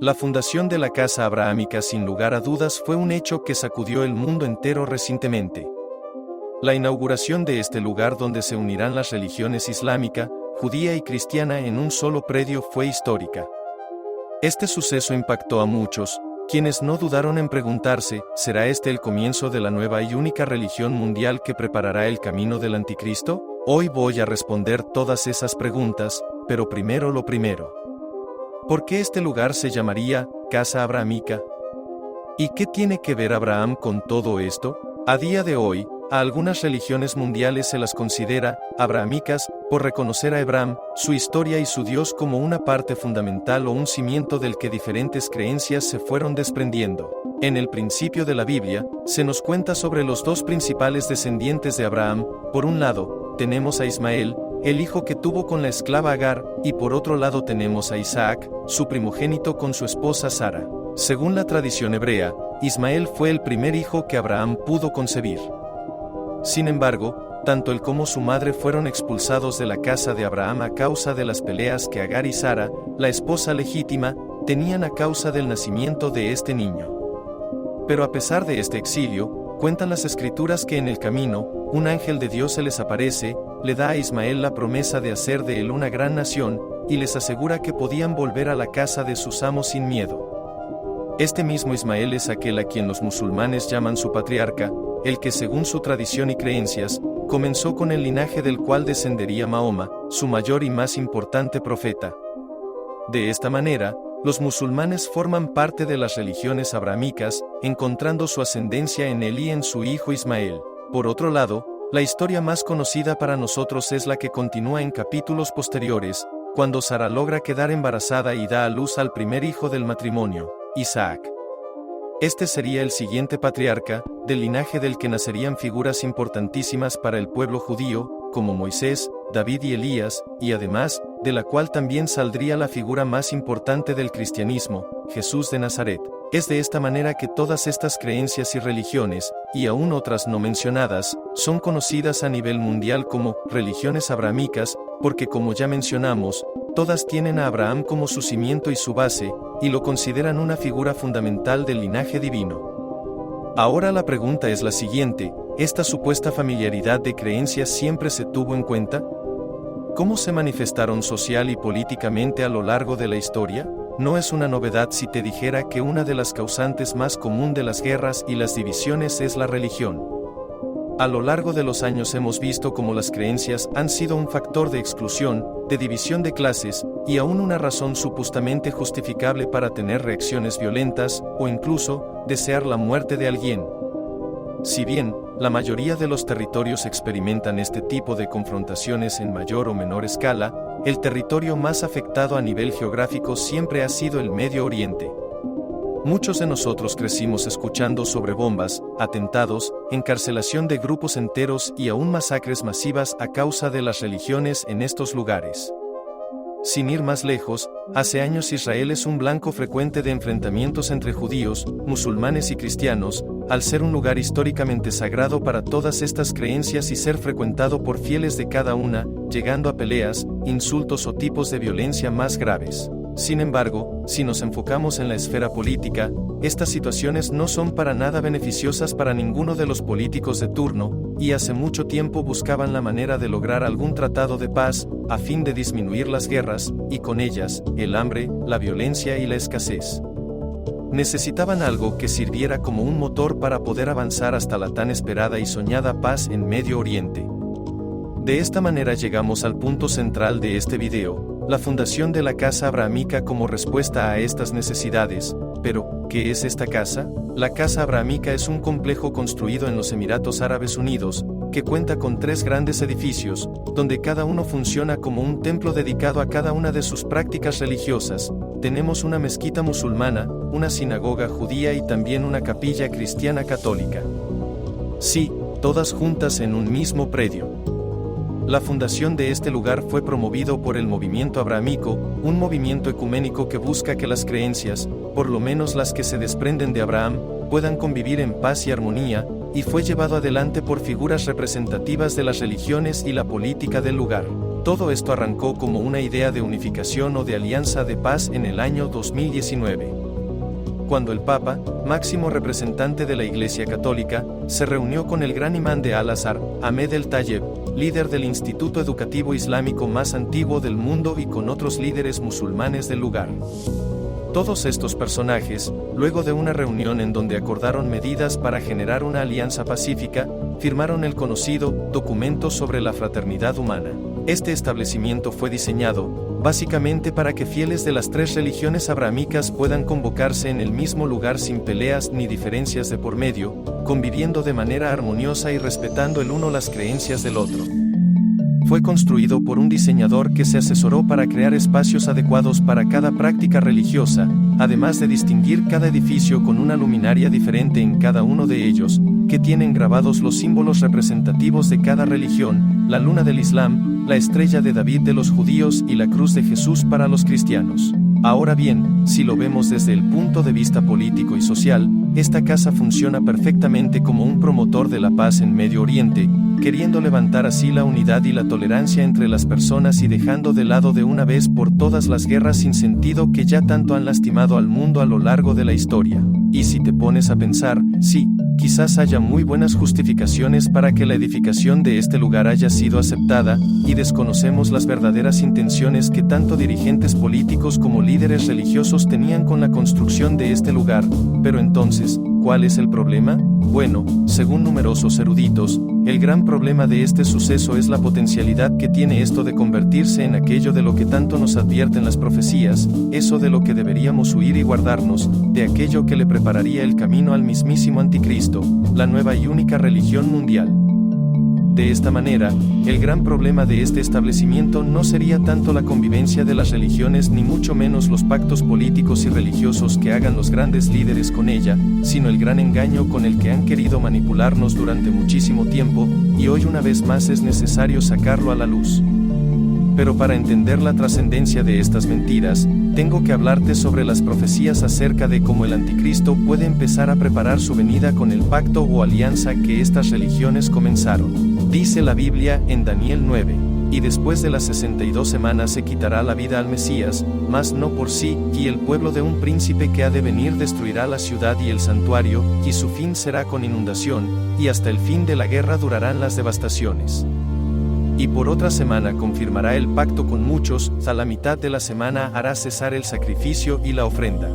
La fundación de la Casa Abrahámica sin lugar a dudas fue un hecho que sacudió el mundo entero recientemente. La inauguración de este lugar donde se unirán las religiones islámica, judía y cristiana en un solo predio fue histórica. Este suceso impactó a muchos, quienes no dudaron en preguntarse, ¿será este el comienzo de la nueva y única religión mundial que preparará el camino del anticristo? Hoy voy a responder todas esas preguntas, pero primero lo primero. ¿Por qué este lugar se llamaría Casa Abrahámica? ¿Y qué tiene que ver Abraham con todo esto? A día de hoy, a algunas religiones mundiales se las considera abrahámicas, por reconocer a Abraham, su historia y su Dios como una parte fundamental o un cimiento del que diferentes creencias se fueron desprendiendo. En el principio de la Biblia, se nos cuenta sobre los dos principales descendientes de Abraham. Por un lado, tenemos a Ismael, el hijo que tuvo con la esclava Agar, y por otro lado tenemos a Isaac, su primogénito con su esposa Sara. Según la tradición hebrea, Ismael fue el primer hijo que Abraham pudo concebir. Sin embargo, tanto él como su madre fueron expulsados de la casa de Abraham a causa de las peleas que Agar y Sara, la esposa legítima, tenían a causa del nacimiento de este niño. Pero a pesar de este exilio, cuentan las escrituras que en el camino, un ángel de Dios se les aparece, le da a Ismael la promesa de hacer de él una gran nación, y les asegura que podían volver a la casa de sus amos sin miedo. Este mismo Ismael es aquel a quien los musulmanes llaman su patriarca, el que según su tradición y creencias, comenzó con el linaje del cual descendería Mahoma, su mayor y más importante profeta. De esta manera, los musulmanes forman parte de las religiones abrahámicas, encontrando su ascendencia en él y en su hijo Ismael. Por otro lado, la historia más conocida para nosotros es la que continúa en capítulos posteriores, cuando Sara logra quedar embarazada y da a luz al primer hijo del matrimonio, Isaac. Este sería el siguiente patriarca, del linaje del que nacerían figuras importantísimas para el pueblo judío, como Moisés, David y Elías, y además, de la cual también saldría la figura más importante del cristianismo, Jesús de Nazaret. Es de esta manera que todas estas creencias y religiones, y aún otras no mencionadas, son conocidas a nivel mundial como religiones abrahámicas, porque como ya mencionamos, todas tienen a Abraham como su cimiento y su base, y lo consideran una figura fundamental del linaje divino. Ahora la pregunta es la siguiente: ¿esta supuesta familiaridad de creencias siempre se tuvo en cuenta? ¿Cómo se manifestaron social y políticamente a lo largo de la historia? No es una novedad si te dijera que una de las causantes más común de las guerras y las divisiones es la religión. A lo largo de los años hemos visto cómo las creencias han sido un factor de exclusión, de división de clases, y aún una razón supuestamente justificable para tener reacciones violentas, o incluso, desear la muerte de alguien. Si bien, la mayoría de los territorios experimentan este tipo de confrontaciones en mayor o menor escala, el territorio más afectado a nivel geográfico siempre ha sido el Medio Oriente. Muchos de nosotros crecimos escuchando sobre bombas, atentados, encarcelación de grupos enteros y aún masacres masivas a causa de las religiones en estos lugares. Sin ir más lejos, hace años Israel es un blanco frecuente de enfrentamientos entre judíos, musulmanes y cristianos, al ser un lugar históricamente sagrado para todas estas creencias y ser frecuentado por fieles de cada una, llegando a peleas, insultos o tipos de violencia más graves. Sin embargo, si nos enfocamos en la esfera política, estas situaciones no son para nada beneficiosas para ninguno de los políticos de turno, y hace mucho tiempo buscaban la manera de lograr algún tratado de paz, a fin de disminuir las guerras, y con ellas, el hambre, la violencia y la escasez. Necesitaban algo que sirviera como un motor para poder avanzar hasta la tan esperada y soñada paz en Medio Oriente. De esta manera llegamos al punto central de este video, la fundación de la Casa Abrahámica como respuesta a estas necesidades. Pero, ¿qué es esta casa? La Casa Abrahámica es un complejo construido en los Emiratos Árabes Unidos, que cuenta con 3 grandes edificios, donde cada uno funciona como un templo dedicado a cada una de sus prácticas religiosas. Tenemos una mezquita musulmana, una sinagoga judía y también una capilla cristiana católica. Sí, todas juntas en un mismo predio. La fundación de este lugar fue promovido por el movimiento abrahámico, un movimiento ecuménico que busca que las creencias, por lo menos las que se desprenden de Abraham, puedan convivir en paz y armonía, y fue llevado adelante por figuras representativas de las religiones y la política del lugar. Todo esto arrancó como una idea de unificación o de alianza de paz en el año 2019. Cuando el Papa, máximo representante de la Iglesia Católica, se reunió con el gran imán de Al-Azhar, Ahmed el-Tayeb, líder del instituto educativo islámico más antiguo del mundo y con otros líderes musulmanes del lugar. Todos estos personajes, luego de una reunión en donde acordaron medidas para generar una alianza pacífica, firmaron el conocido Documento sobre la Fraternidad Humana. Este establecimiento fue diseñado, básicamente para que fieles de las tres religiones abrahámicas puedan convocarse en el mismo lugar sin peleas ni diferencias de por medio, conviviendo de manera armoniosa y respetando el uno las creencias del otro. Fue construido por un diseñador que se asesoró para crear espacios adecuados para cada práctica religiosa, además de distinguir cada edificio con una luminaria diferente en cada uno de ellos, que tienen grabados los símbolos representativos de cada religión, la luna del Islam, la estrella de David de los judíos y la cruz de Jesús para los cristianos. Ahora bien, si lo vemos desde el punto de vista político y social, esta casa funciona perfectamente como un promotor de la paz en Medio Oriente, queriendo levantar así la unidad y la tolerancia entre las personas y dejando de lado de una vez por todas las guerras sin sentido que ya tanto han lastimado al mundo a lo largo de la historia. Y si te pones a pensar, sí, quizás haya muy buenas justificaciones para que la edificación de este lugar haya sido aceptada, y desconocemos las verdaderas intenciones que tanto dirigentes políticos como líderes religiosos tenían con la construcción de este lugar, pero entonces, ¿cuál es el problema? Bueno, según numerosos eruditos, el gran problema de este suceso es la potencialidad que tiene esto de convertirse en aquello de lo que tanto nos advierten las profecías, eso de lo que deberíamos huir y guardarnos, de aquello que le prepararía el camino al mismísimo Anticristo, la nueva y única religión mundial. De esta manera, el gran problema de este establecimiento no sería tanto la convivencia de las religiones ni mucho menos los pactos políticos y religiosos que hagan los grandes líderes con ella, sino el gran engaño con el que han querido manipularnos durante muchísimo tiempo, y hoy una vez más es necesario sacarlo a la luz. Pero para entender la trascendencia de estas mentiras, tengo que hablarte sobre las profecías acerca de cómo el Anticristo puede empezar a preparar su venida con el pacto o alianza que estas religiones comenzaron. Dice la Biblia en Daniel 9, y después de las 62 semanas se quitará la vida al Mesías, mas no por sí, y el pueblo de un príncipe que ha de venir destruirá la ciudad y el santuario, y su fin será con inundación, y hasta el fin de la guerra durarán las devastaciones. Y por otra semana confirmará el pacto con muchos, a la mitad de la semana hará cesar el sacrificio y la ofrenda.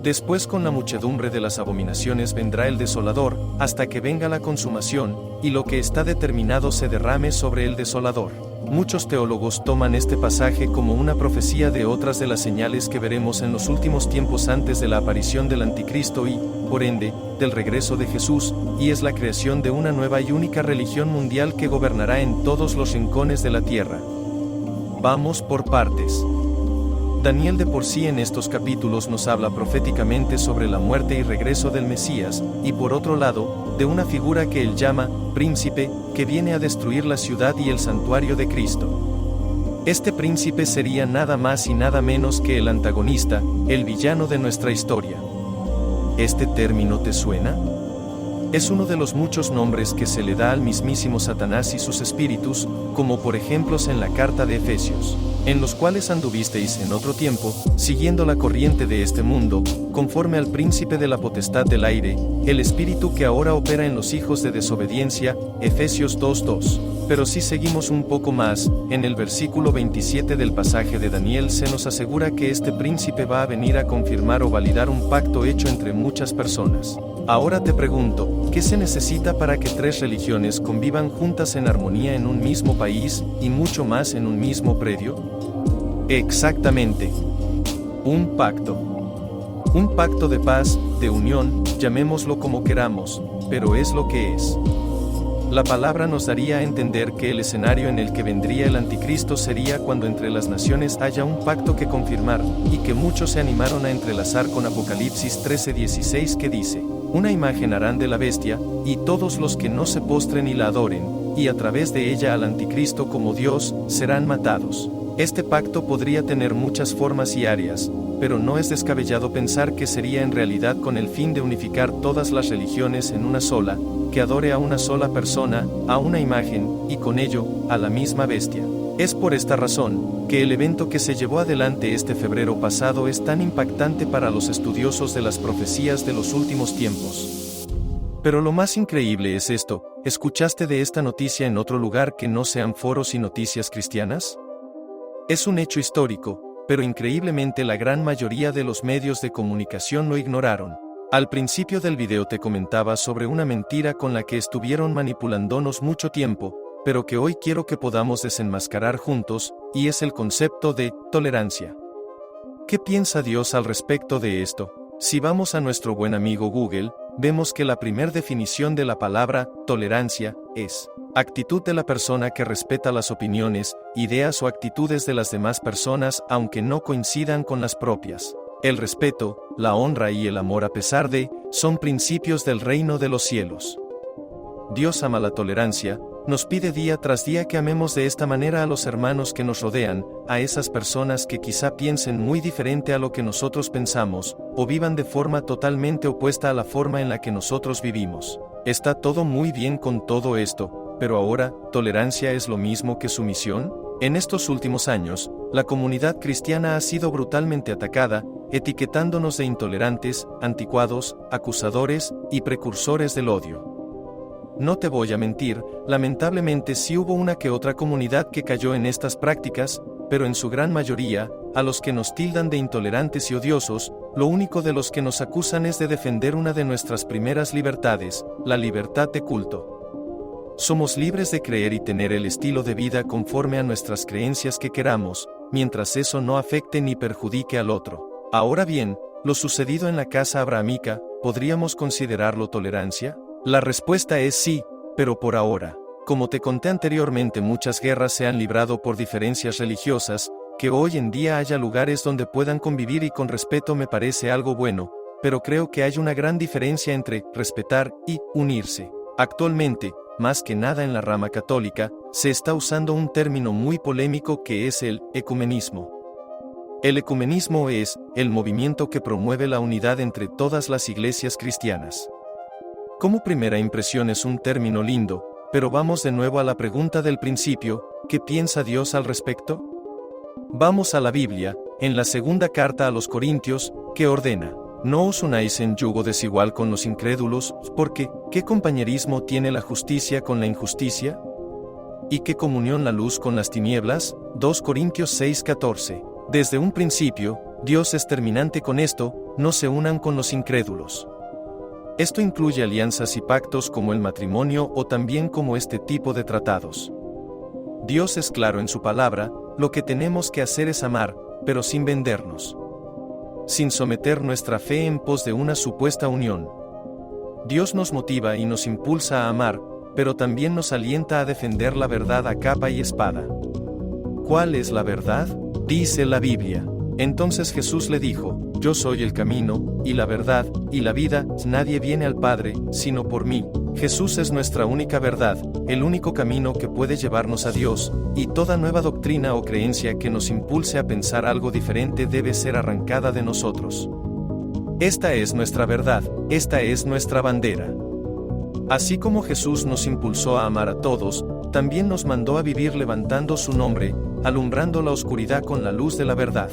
Después con la muchedumbre de las abominaciones vendrá el desolador, hasta que venga la consumación, y lo que está determinado se derrame sobre el desolador. Muchos teólogos toman este pasaje como una profecía de otras de las señales que veremos en los últimos tiempos antes de la aparición del Anticristo y, por ende, del regreso de Jesús, y es la creación de una nueva y única religión mundial que gobernará en todos los rincones de la tierra. Vamos por partes. Daniel de por sí en estos capítulos nos habla proféticamente sobre la muerte y regreso del Mesías, y por otro lado, de una figura que él llama príncipe, que viene a destruir la ciudad y el santuario de Cristo. Este príncipe sería nada más y nada menos que el antagonista, el villano de nuestra historia. ¿Este término te suena? Es uno de los muchos nombres que se le da al mismísimo Satanás y sus espíritus, como por ejemplos en la carta de Efesios, en los cuales anduvisteis en otro tiempo, siguiendo la corriente de este mundo, conforme al príncipe de la potestad del aire, el espíritu que ahora opera en los hijos de desobediencia, Efesios 2:2. Pero si seguimos un poco más, en el versículo 27 del pasaje de Daniel se nos asegura que este príncipe va a venir a confirmar o validar un pacto hecho entre muchas personas. Ahora te pregunto, ¿qué se necesita para que tres religiones convivan juntas en armonía en un mismo país, y mucho más en un mismo predio? Exactamente. Un pacto. Un pacto de paz, de unión, llamémoslo como queramos, pero es lo que es. La palabra nos daría a entender que el escenario en el que vendría el Anticristo sería cuando entre las naciones haya un pacto que confirmar, y que muchos se animaron a entrelazar con Apocalipsis 13:16 que dice: una imagen harán de la bestia, y todos los que no se postren y la adoren, y a través de ella al Anticristo como Dios, serán matados. Este pacto podría tener muchas formas y áreas, pero no es descabellado pensar que sería en realidad con el fin de unificar todas las religiones en una sola, que adore a una sola persona, a una imagen, y con ello, a la misma bestia. Es por esta razón, que el evento que se llevó adelante este febrero pasado es tan impactante para los estudiosos de las profecías de los últimos tiempos. Pero lo más increíble es esto: ¿escuchaste de esta noticia en otro lugar que no sean foros y noticias cristianas? Es un hecho histórico, pero increíblemente la gran mayoría de los medios de comunicación lo ignoraron. Al principio del video te comentaba sobre una mentira con la que estuvieron manipulándonos mucho tiempo, pero que hoy quiero que podamos desenmascarar juntos, y es el concepto de tolerancia. ¿Qué piensa Dios al respecto de esto? Si vamos a nuestro buen amigo Google, vemos que la primera definición de la palabra tolerancia es actitud de la persona que respeta las opiniones, ideas o actitudes de las demás personas aunque no coincidan con las propias. El respeto, la honra y el amor a pesar de, son principios del reino de los cielos. Dios ama la tolerancia, nos pide día tras día que amemos de esta manera a los hermanos que nos rodean, a esas personas que quizá piensen muy diferente a lo que nosotros pensamos, o vivan de forma totalmente opuesta a la forma en la que nosotros vivimos. Está todo muy bien con todo esto, pero ahora, ¿tolerancia es lo mismo que sumisión? En estos últimos años, la comunidad cristiana ha sido brutalmente atacada, etiquetándonos de intolerantes, anticuados, acusadores y precursores del odio. No te voy a mentir, lamentablemente sí hubo una que otra comunidad que cayó en estas prácticas, pero en su gran mayoría, a los que nos tildan de intolerantes y odiosos, lo único de los que nos acusan es de defender una de nuestras primeras libertades, la libertad de culto. Somos libres de creer y tener el estilo de vida conforme a nuestras creencias que queramos, mientras eso no afecte ni perjudique al otro. Ahora bien, lo sucedido en la casa abrahámica, ¿podríamos considerarlo tolerancia? La respuesta es sí, pero por ahora. Como te conté anteriormente, muchas guerras se han librado por diferencias religiosas. Que hoy en día haya lugares donde puedan convivir y con respeto me parece algo bueno, pero creo que hay una gran diferencia entre respetar y unirse. Actualmente, más que nada en la rama católica, se está usando un término muy polémico que es el ecumenismo. El ecumenismo es el movimiento que promueve la unidad entre todas las iglesias cristianas. Como primera impresión es un término lindo, pero vamos de nuevo a la pregunta del principio: ¿qué piensa Dios al respecto? Vamos a la Biblia, en la segunda carta a los Corintios, que ordena: no os unáis en yugo desigual con los incrédulos, porque, ¿qué compañerismo tiene la justicia con la injusticia? ¿Y qué comunión la luz con las tinieblas? 2 Corintios 6:14. Desde un principio, Dios es terminante con esto: no se unan con los incrédulos. Esto incluye alianzas y pactos como el matrimonio o también como este tipo de tratados. Dios es claro en su palabra: lo que tenemos que hacer es amar, pero sin vendernos. Sin someter nuestra fe en pos de una supuesta unión. Dios nos motiva y nos impulsa a amar, pero también nos alienta a defender la verdad a capa y espada. ¿Cuál es la verdad? Dice la Biblia. Entonces Jesús le dijo: yo soy el camino, y la verdad, y la vida, nadie viene al Padre, sino por mí. Jesús es nuestra única verdad, el único camino que puede llevarnos a Dios, y toda nueva doctrina o creencia que nos impulse a pensar algo diferente debe ser arrancada de nosotros. Esta es nuestra verdad, esta es nuestra bandera. Así como Jesús nos impulsó a amar a todos, también nos mandó a vivir levantando su nombre, alumbrando la oscuridad con la luz de la verdad.